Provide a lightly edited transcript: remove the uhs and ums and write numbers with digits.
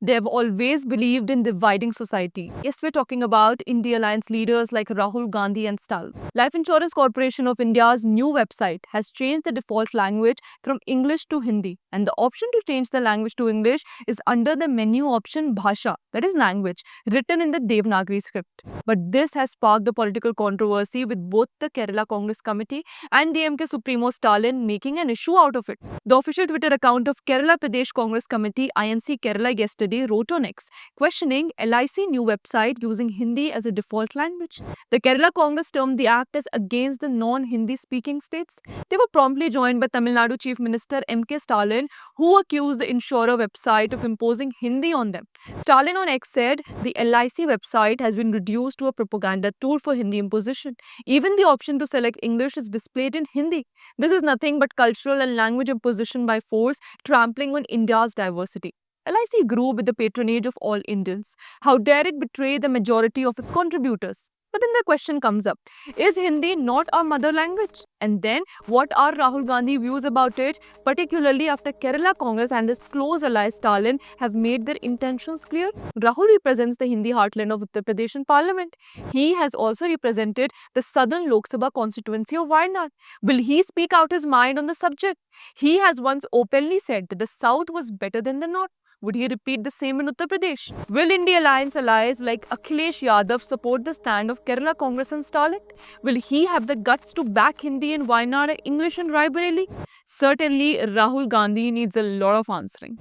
They have always believed in dividing society. Yes, we're talking about India Alliance leaders like Rahul Gandhi and Stalin. Life Insurance Corporation of India's new website has changed the default language from English to Hindi, and the option to change the language to English is under the menu option Bhasha, that is language, written in the Devanagari script. But this has sparked a political controversy with both the Kerala Congress Committee and DMK Supremo Stalin making an issue out of it. The official Twitter account of Kerala Pradesh Congress Committee INC Kerala yesterday wrote on X, questioning LIC new website using Hindi as a default language. The Kerala Congress termed the act as against the non-Hindi speaking states. They were promptly joined by Tamil Nadu Chief Minister M.K. Stalin, who accused the insurer website of imposing Hindi on them. Stalin on X said the LIC website has been reduced to a propaganda tool for Hindi imposition. Even the option to select English is displayed in Hindi. This is nothing but cultural and language imposition by force, trampling on India's diversity. LIC grew with the patronage of all Indians. How dare it betray the majority of its contributors? But then the question comes up, is Hindi not our mother language? And then, what are Rahul Gandhi's views about it, particularly after Kerala Congress and his close ally Stalin have made their intentions clear? Rahul represents the Hindi heartland of Uttar Pradesh in parliament. He has also represented the southern Lok Sabha constituency of Wayanad. Will he speak out his mind on the subject? He has once openly said that the south was better than the north. Would he repeat the same in Uttar Pradesh? Will India Alliance allies like Akhilesh Yadav support the stand of Kerala Congress and Stalin? Will he have the guts to back Hindi in Wayanad, English in Raebareli? Certainly, Rahul Gandhi needs a lot of answering.